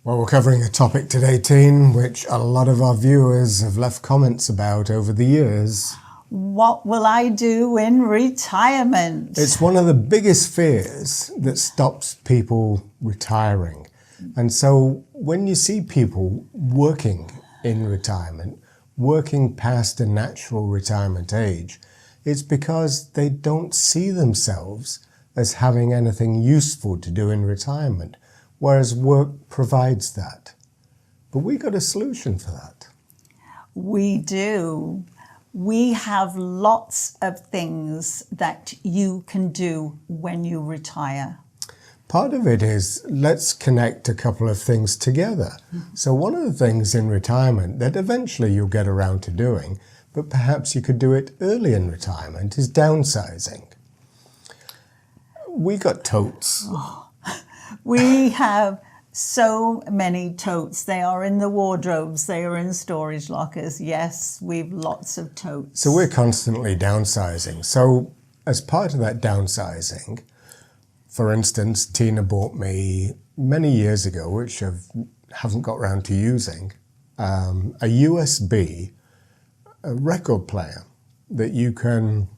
Well, we're covering a topic today, Teen, which a lot of our viewers have left comments about over the years. What will I do in retirement? It's one of the biggest fears that stops people retiring. And so when you see people working in retirement, working past a natural retirement age, it's because they don't see themselves as having anything useful to do in retirement, whereas work provides that. But we got a solution for that. We do. We have lots of things that you can do when you retire. Part of it is, let's connect a couple of things together. So one of the things in retirement that eventually you'll get around to doing, but perhaps you could do it early in retirement, is downsizing. We got totes. We have so many totes. They are in the wardrobes. They are in storage lockers. Yes, we've lots of totes. So we're constantly downsizing. So as part of that downsizing, for instance, Tina bought me many years ago, which I haven't got around to using, a USB record player that you can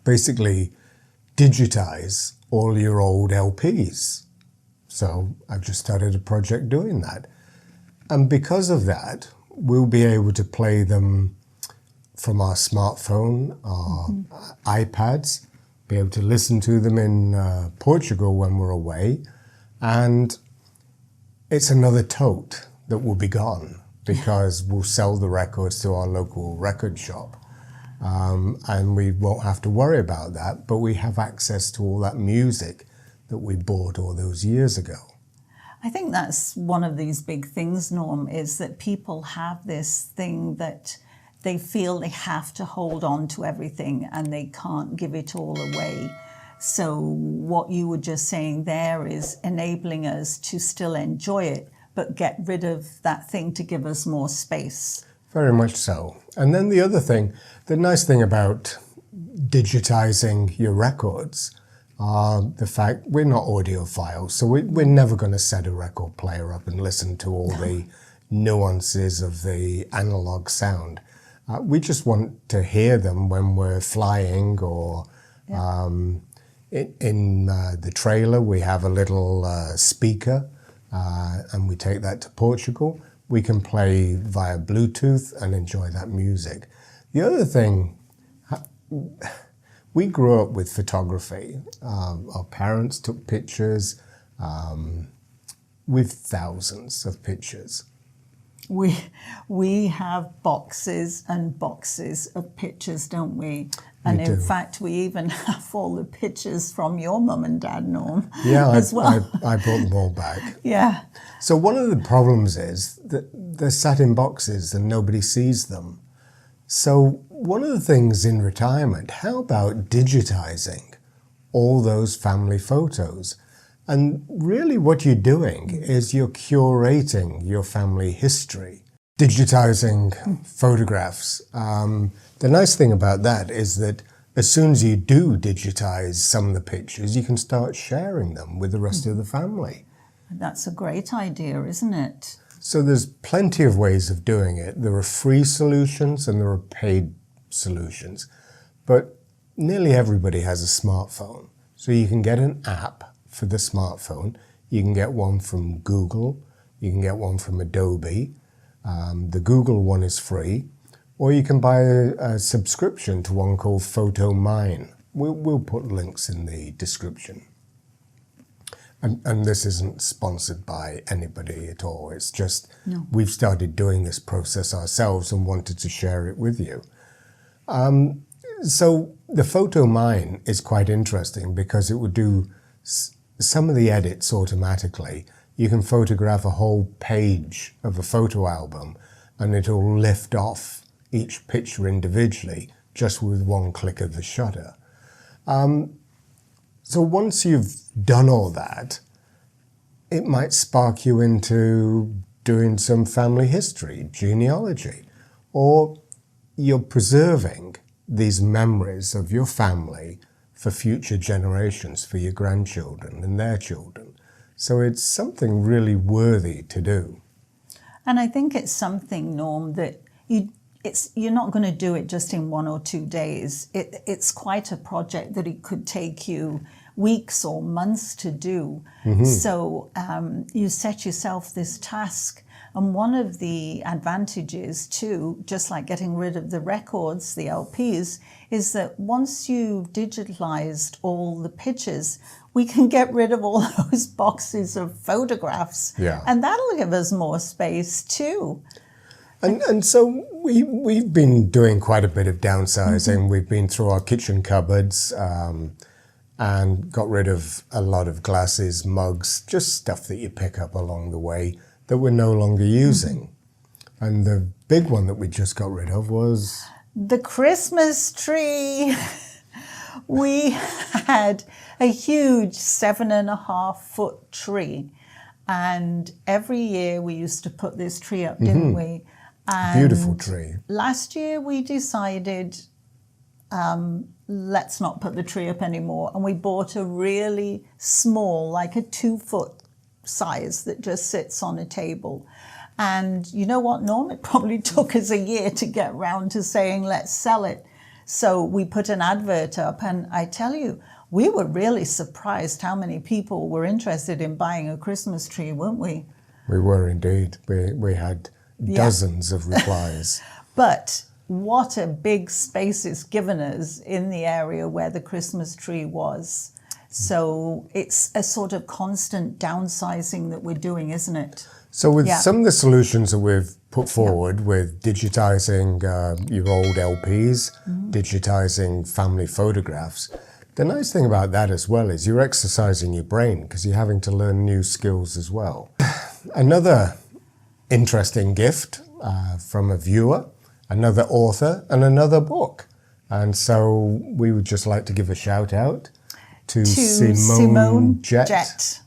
basically digitize all your old LPs. So I've just started a project doing that. And because of that, we'll be able to play them from our smartphone, our iPads, be able to listen to them in Portugal when we're away. And it's another tote that will be gone because we'll sell the records to our local record shop. And we won't have to worry about that, but we have access to all that music that we bought all those years ago. I think that's one of these big things, Norm, is that people have this thing that they feel they have to hold on to everything and they can't give it all away. So what you were just saying there is enabling us to still enjoy it, but get rid of that thing to give us more space. Very much so. And then the other thing, the nice thing about digitizing your records are the fact we're not audiophiles, so we're never going to set a record player up and listen to all the nuances of the analog sound. We just want to hear them when we're flying or in the trailer we have a little speaker and we take that to Portugal. We can play via Bluetooth and enjoy that music. The other thing, we grew up with photography. Our parents took pictures with thousands of pictures. We have boxes and boxes of pictures, don't we? And in fact, we even have all the pictures from your mum and dad, Norm, as well. I brought them all back. Yeah. So one of the problems is that they're sat in boxes and nobody sees them. So one of the things in retirement, how about digitizing all those family photos? And really what you're doing is you're curating your family history, digitizing photographs. The nice thing about that is that as soon as you do digitize some of the pictures, you can start sharing them with the rest of the family. That's a great idea, isn't it? So there's plenty of ways of doing it. There are free solutions and there are paid solutions. But nearly everybody has a smartphone. So you can get an app for the smartphone. You can get one from Google. You can get one from Adobe. The Google one is free. Or you can buy a subscription to one called PhotoMine. We'll put links in the description. And this isn't sponsored by anybody at all. It's just we've started doing this process ourselves and wanted to share it with you. So the PhotoMine is quite interesting because it would do some of the edits automatically. You can photograph a whole page of a photo album and it'll lift off each picture individually just with one click of the shutter. So once you've done all that, it might spark you into doing some family history, genealogy, or you're preserving these memories of your family for future generations, for your grandchildren and their children. So it's something really worthy to do. And I think it's something, Norm, that you're not going to do it just in 1 or 2 days. It's quite a project that it could take you weeks or months to do. So you set yourself this task. And one of the advantages too, just like getting rid of the records, the LPs, is that once you've digitalized all the pictures, we can get rid of all those boxes of photographs. Yeah. And that'll give us more space too. And so we've been doing quite a bit of downsizing. We've been through our kitchen cupboards and got rid of a lot of glasses, mugs, just stuff that you pick up along the way that we're no longer using. And the big one that we just got rid of was... the Christmas tree. We had a huge 7.5-foot tree. And every year we used to put this tree up, didn't we? And beautiful tree. Last year we decided, let's not put the tree up anymore. And we bought a really small, like a 2-foot size that just sits on a table. And you know what, Norm? It probably took us a year to get round to saying, let's sell it. So we put an advert up, and I tell you, we were really surprised how many people were interested in buying a Christmas tree, weren't we? We were indeed. We had dozens of replies. But what a big space it's given us in the area where the Christmas tree was. So it's a sort of constant downsizing that we're doing, isn't it? So with some of the solutions that we've put forward with digitizing your old LPs, digitizing family photographs, the nice thing about that as well is you're exercising your brain because you're having to learn new skills as well. Another interesting gift from a viewer, another author, and another book. And so we would just like to give a shout out to Simone Jett.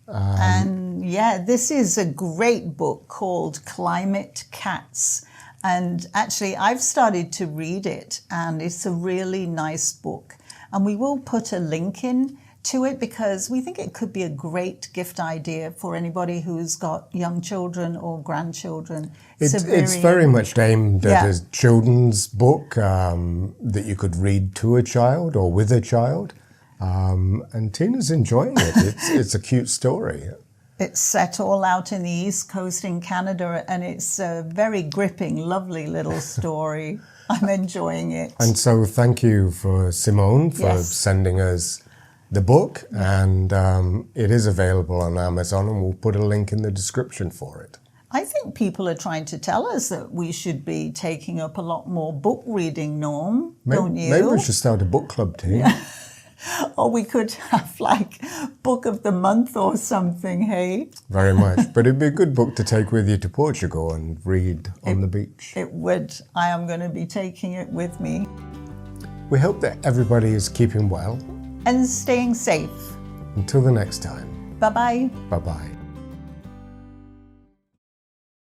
And this is a great book called Climate Cats. And actually, I've started to read it, and it's a really nice book. And we will put a link in to it because we think it could be a great gift idea for anybody who's got young children or grandchildren. It's very much aimed at a children's book that you could read to a child or with a child. And Tina's enjoying it. It's a cute story. It's set all out in the East Coast in Canada, and it's a very gripping, lovely little story. I'm enjoying it. And so thank you for Simone for sending us the book. And it is available on Amazon, and we'll put a link in the description for it. I think people are trying to tell us that we should be taking up a lot more book reading, Norm, don't you? Maybe we should start a book club team. Or we could have like book of the month or something, hey? Very much. But it'd be a good book to take with you to Portugal and read on the beach. It would. I am going to be taking it with me. We hope that everybody is keeping well. And staying safe. Until the next time. Bye-bye. Bye-bye.